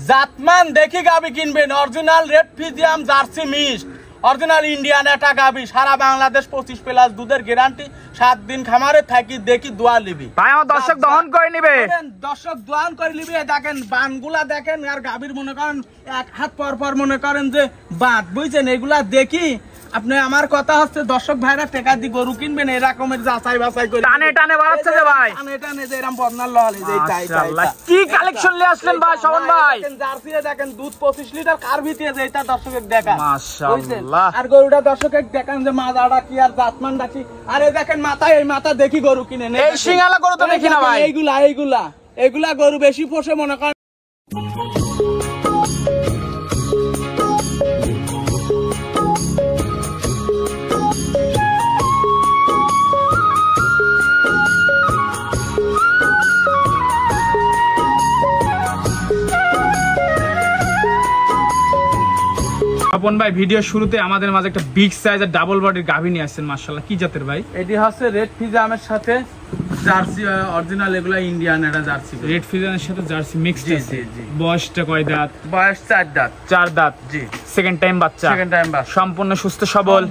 জাতমান দেখি গাবি কিনবেন, অরিজিনাল রেড ফিজিয়াম জার্সি মিক্সড, অরিজিনাল ইন্ডিয়ান একটা গাবি, সারা বাংলাদেশ 25+ দুধের গ্যারান্টি, 7 দিন খামারে থাকি দেখি দোয়া লিবি ভাই। আমার দর্শক দহন করে নিবে, দর্শক দোয়ান করে নিবে। দেখেন বানগুলা দেখেন, আর গাবির মনে করেন এক হাত পর পর মনে করেন যে বাদ, বুঝছেন? এগুলা দেখি আপনি, আমার কথা হচ্ছে দর্শক ভাইরা টাকা দিয়ে গরু কিনবেন এরকমের যাচাই বাছাই করে টানে টানে বাড়াচ্ছে যে ভাই, টানে টানে যে এরকম বর্ণার লহলে যে মাশাআল্লাহ। কি কালেকশন নিয়ে আসলেন ভাই শোভন ভাই? দেখেন জার্সি দেখেন, দুধ 25 লিটার কার ভিতরে যে এটা দর্শকের দেখা, মাশাআল্লাহ। আর গরুটা দর্শকের দেখেন যে মাজাটা কি আর জাতমানটা কি। আর এই দেখেন মাথায়, এই মাথা দেখি গরু কিনে নেই, এই সিঙ্গালা গরু তো দেখি না ভাই। এইগুলা গরু বেশি পোষে মনে করেন। স্বপন ভাই, ভিডিও শুরুতে আমাদের মাঝে একটা বিগ সাইজের ডাবল বডির গাভী নিয়ে আসছেন, মাশাআল্লাহ। কি জাতের ভাই? এটি হচ্ছে রেড ফিজিয়ামের সাথে জার্সি অরিজিনাল, এগুলা ইন্ডিয়ান এটা জার্সি। রেড ফিজিয়ামের সাথে জার্সি মিক্সড আছে। বয়সটা কয় দাঁত? বয়স 4 দাঁত। 4 দাঁত, জি। সেকেন্ড টাইম বাচ্চা। সম্পূর্ণ সুস্থ সবল,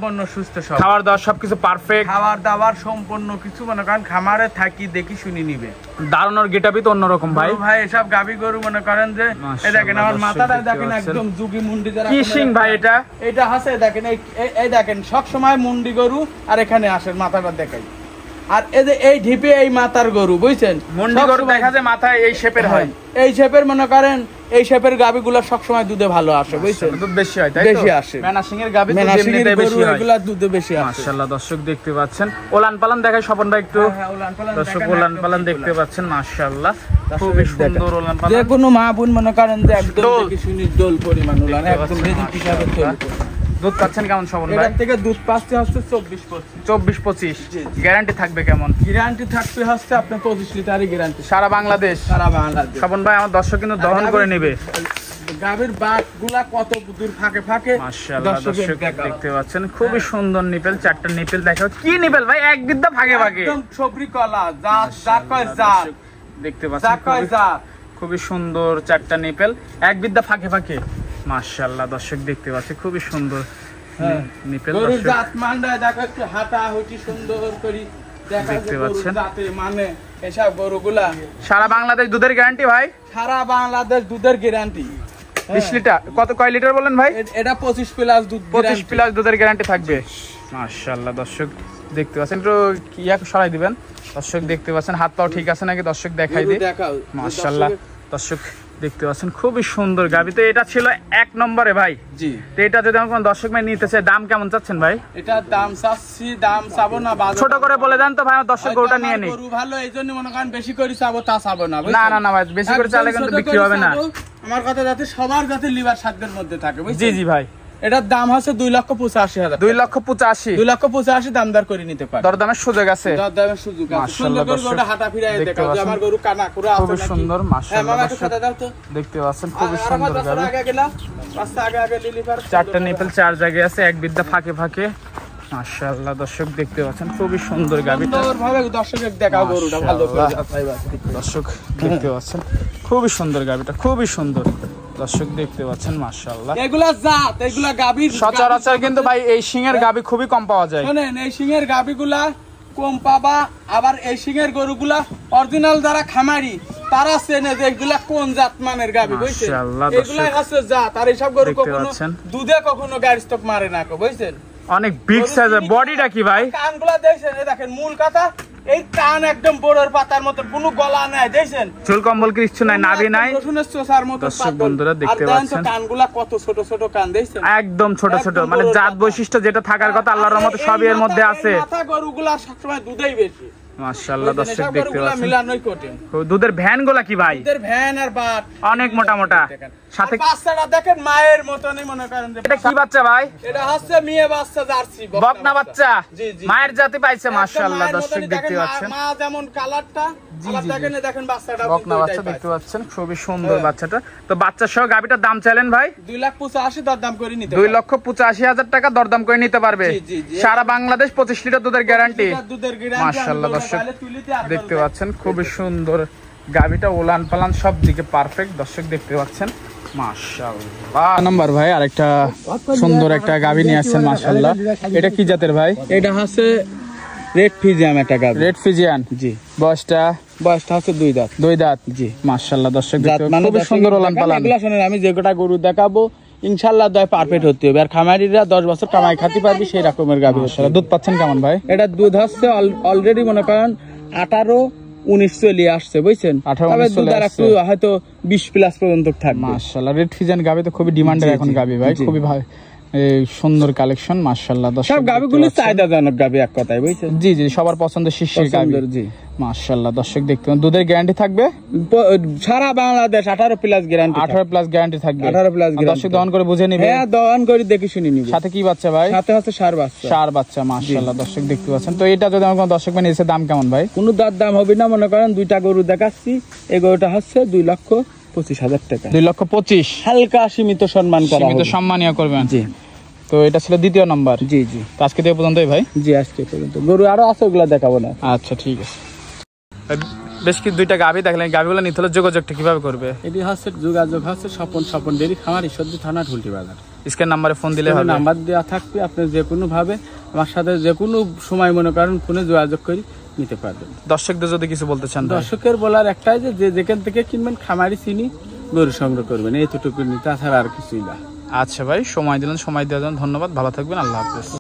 খাবার দাবার সবকিছু পারফেক্ট। খাবার দাবার সম্পূর্ণ কিছু মনে করেন খামারে থাকি দেখি শুনি নিবে। দারুণর গেটআপই তো অন্যরকম ভাই। ভাই এসব গাবি গরু মনে করেন যে এই দেখেন আমার মাথাটা দেখেন একদম যুগি মুন্ডি যারা। কি সিং ভাই এটা? এটা আছে দেখেন, এই দেখেন সব সময় মুন্ডি গরু, আর এখানে আসেন মাথাটা দেখাই। আর এই যে এই ঢিপে এই মাথার গরু, বুঝছেন? মুন্ডি গরু দেখা যায় মাথায় এই শেপের হয়, এই শেপের মনে করেন এই শেপের গাবিগুলো সব সময় দুধে ভালো আসে, বুঝছেন? দুধ বেশি হয়, তাই তো? বেশি আসে। মেনাসিং এর গাবি তো এমনিতেই বেশি হয়, এগুলা দুধে বেশি আসে। মাশাআল্লাহ, দর্শক দেখতে পাচ্ছেন। ওলান পালান দেখায় স্বপন ভাই একটু। দর্শক ওলান পালান দেখতে পাচ্ছেন, মাশাআল্লাহ খুবই সুন্দর ওলান পালান। যে কোনো মা বোন মনে করেন যে একদম দেখি শুনি ডোল পরিমাণ ওলান, একদম রেডি হিসাবে চলবে। দুধ পাচ্ছেন কেমন শোভন ভাই? এর থেকে দুধ পাচ্ছে হচ্ছে 24-25। গ্যারান্টি থাকবে কেমন? গ্যারান্টি থাকবে হচ্ছে আপনার 25 লিটারই গ্যারান্টি, সারা বাংলাদেশ। শোভন ভাই আমার দর্শক কিন্তু দহন করে নেবে। গাভীর বাটগুলা কত দূর ফাঁকে ফাঁকে মাশাআল্লাহ, দর্শক দেখতে পাচ্ছেন খুবই সুন্দর নিপেল, 4টা নিপেল দেখাও। কি নিপেল ভাই? এক বিদ্যা ভাগে ভাগে, একদম সবরি কলা, যা কয় যা দেখতে পাচ্ছেন। খুবই সুন্দর 4টা নিপেল, এক বিদ্যা ফাঁকে ফাঁকে। মাশাআল্লাহ, দর্শক দেখতে পাচ্ছেন খুবই সুন্দর নিপেল। গরুর জাত মানটা দেখো একটু হাঁটা হুটি সুন্দর করি দেখতে পাচ্ছেন। মানে এসব গরুগুলা সারা বাংলাদেশ দুধের গ্যারান্টি ভাই, সারা বাংলাদেশ দুধের গ্যারান্টি। 20 লিটার কয় লিটার বলেন ভাই? এটা 25+ দুধ, 25+ দুধের গ্যারান্টি থাকবে। মাশাআল্লাহ, দর্শক দেখতে পাচ্ছেন। একটু ইয়া সরাই দিবেন। দর্শক দেখতে পাচ্ছেন হাত পাও ঠিক আছে নাকি দর্শক দেখাই দিই। মাশাআল্লাহ, দর্শক দেখতে পাচ্ছেন খুবই সুন্দর গাভী। তো এটা ছিল 1 নম্বরে ভাই। জি। তো এটা যদি আমার কোন দর্শক ভাই নিতে চায়, দাম কেমন চাচ্ছেন ভাই? এটা দাম চাচ্ছি, দাম চাবো না, ছোট করে বলে দেন তো ভাই, আমার দর্শক গরুটা নিয়ে নেই। গরু ভালো এইজন্য মনে করেন বেশি করে চাবো, তা চাবো না। না না ভাই, বেশি করে চাইলে কিন্তু বিক্রি হবে না। আমার কথা যাতে সবার যাতে লিভার সাধ্যের মধ্যে থাকে, বুঝছেন? জি জি ভাই। এটার দাম হচ্ছে 2,85,000। 2,85,000। 2,85,000 দামদার করে নিতে পারে। দরদামের সুযোগ আছে। দরদামের সুযোগ আছে। সুন্দর করে গরুটা হাঁটা ফিরায় দেখাও যে আমার গরু কানা করে আছে খুব সুন্দর। মাশাআল্লাহ, মামা একটু কথা দাও তো। দেখতে পাচ্ছেন খুব সুন্দর গাভী। আগে গেলাম রাস্তা আগে লিভার 4টা নিপেল 4 জায়গায় আছে, এক বিদ্যা ফাঁকে ফাঁকে। মাশাআল্লাহ, দর্শক দেখতে পাচ্ছেন খুবই সুন্দর গাভী। সুন্দরভাবে দর্শকের দেখাও গরুটা ভালো করে। দর্শক দেখতে পাচ্ছেন খুবই সুন্দর গাভীটা, খুবই সুন্দর। দর্শক দেখতে পাচ্ছেন মাশাআল্লাহ। এগুলা জাত, এগুলা গাভীর সচরাচর কিন্তু ভাই এই সিংয়ের গাভী খুবই কম পাওয়া যায়। শুনেন, এই সিংয়ের গাভীগুলা কম পাবা। আবার এই সিংয়ের গরুগুলা অরিজিনাল যারা খামারি তারা চেনে যে এগুলা কোন জাত মানের গাভী, বুঝছেন? এগুলাই হচ্ছে জাত। আর এইসব গরু কখনো দুধে কখনো গাড়ি স্টক মারে না, বুঝছেন? অনেক বিগ সাইজের। বডিটা কি ভাই? কানগুলা দেখছেন, এই দেখেন মূল কথা, এই কান একদম বড়র পাতার মতো, কোনো গলা নাই, দেখছেন? চুল কম্বল কিছু নাই, নাভি নাই, রসুনের চোষার মতো। দর্শক বন্ধুরা দেখতে পাচ্ছেন কানগুলা কত ছোট ছোট কান, দেখছেন? একদম ছোট ছোট, মানে জাত বৈশিষ্ট্য যেটা থাকার কথা আল্লাহর রহমতে সবই এর মধ্যে আছে। মাথা গরুগুলা সবসময় দুধই বেশি। মাশাআল্লাহ, দর্শক দেখতে পাচ্ছেন মিলানোই কঠিন। দুধের ভ্যান গুলা কি ভাই? দুধের ভ্যান আর বাট অনেক মোটা মোটা। সাথে বাচ্চাটা দেখেন মায়ের মতনই মনে করেন। এটা কি বাচ্চা ভাই? এটা হচ্ছে মেয়ে বাচ্চা, জার্সি বকনা বাচ্চা। জি জি, মায়ের জাতি পাইছে। মাশাআল্লাহ, দর্শক দেখতে পাচ্ছেন মা যেমন কালারটা, আবার দেখেন বাচ্চাটা বকনা বাচ্চা দেখতে পাচ্ছেন, খুবই সুন্দর বাচ্চাটা। তো বাচ্চা সহ গাবিটার দাম চাইলেন ভাই 2,85,000 দরদাম করে নিতে। 2,85,000 টাকা দরদাম করে নিতে পারবে। সারা বাংলাদেশ 25 লিটার দুধের গ্যারান্টি। মাশাআল্লাহ, দর্শক দেখতে পাচ্ছেন খুবই সুন্দর গাবিটা, ওলান পালান সব দিকে পারফেক্ট। দর্শক দেখতে পাচ্ছেন মাশাআল্লাহ নাম্বার ভাই আরেকটা সুন্দর একটা গাভী নিয়ে আসছেন মাশাআল্লাহ। এটা কি জাতের ভাই? এটা হচ্ছে রেড ফিজিয়ান একটা গাভী। রেড ফিজিয়ান, জি। বয়সটা হচ্ছে 2 দাঁত। 2 দাঁত, জি। মাশাআল্লাহ দর্শক মানে খুব সুন্দর ওলান পালান। এগুলা শুনেন, আমি যে গোটা গরু দেখাবো ইনশাআল্লাহ দয় পারফেক্ট হতে হবে, আর খামারিরা 10 বছর কামাই খাতে পারবে সেই রকমের গাভী। দুধ পাচ্ছেন কেমন ভাই? এটা দুধ হচ্ছে অলরেডি মনে করেন 18-19 চলে আসছে, বুঝছেন? 18-19 চলে আসছে, হয়তো 20 প্লাস পর্যন্ত থাকবে। মাশাআল্লাহ রেড ফিজিয়ান গাভী তো খুবই ডিমান্ডের এখন গাভী ভাই, খুবই ভাই সুন্দর কালেকশন মাশাআল্লাহ। সব গাভীগুলো চাহিদাজনক গাভী এক কথায়, বুঝছেন? জি জি, সবার পছন্দের শীর্ষের গাভী। জি মাশাআল্লাহ দর্শক দেখতে পান, দুধের গ্যারান্টি থাকবে সারা Bangladesh 18 plus guarantee. 18 plus guarantee থাকবে। 18 প্লাস গ্যারান্টি। দর্শক দহন করে বুঝে নিবে। হ্যাঁ, দহন করে দেখে শুনে নিবে। সাথে কি বাচ্চা ভাই? সাথে হচ্ছে ষাঁড় বাচ্চা। ষাঁড় বাচ্চা মাশাআল্লাহ দর্শক দেখতে পাচ্ছেন। তো এটা যদি আমার কোনো দর্শক মানে এসে দাম কেমন ভাই? কোনো দাম হবে না, মনে করেন দুইটা গরু দেখাচ্ছি, এই গরুটা হচ্ছে 2,25,000 টাকা। 2,25,000 হালকা সীমিত সম্মান করা হবে, সীমিত সম্মানীয় করবেন। জি। তো এটা ছিল দ্বিতীয় নাম্বার। জি জি, তো আজকে দিয়ে পর্যন্তই ভাই। জি আজকে পর্যন্ত। গরু আরো আছে, ওগুলা দেখাবো না। আচ্ছা ঠিক আছে। বেশ কি দুইটা গাভী দেখলেন, গাভীগুলো নিতে হলে যোগাযোগটা কিভাবে করবে? এটি হচ্ছে যোগাযোগ হচ্ছে স্বপন ডেরি খামার, ঈশ্বরদী থানা, ঢুলটি বাজার। স্ক্যান নাম্বারে ফোন দিলে হবে, নাম্বার দেওয়া থাকবে, আপনি যে কোনো ভাবে আমার সাথে যে কোনো সময় মনে করেন ফোনে যোগাযোগ করে নিতে পারবেন। দর্শকদের যদি কিছু বলতে চান? দর্শকের বলার একটাই যে যেখান থেকে কিনবেন খামারি চিনি গরু সংগ্রহ করবেন, এইটুকু নিতে, তাছাড়া আর কিছুই না। আচ্ছা ভাই, সময় দিলেন, সময় দেওয়ার জন্য ধন্যবাদ। ভালো থাকবেন, আল্লাহ হাফেজ।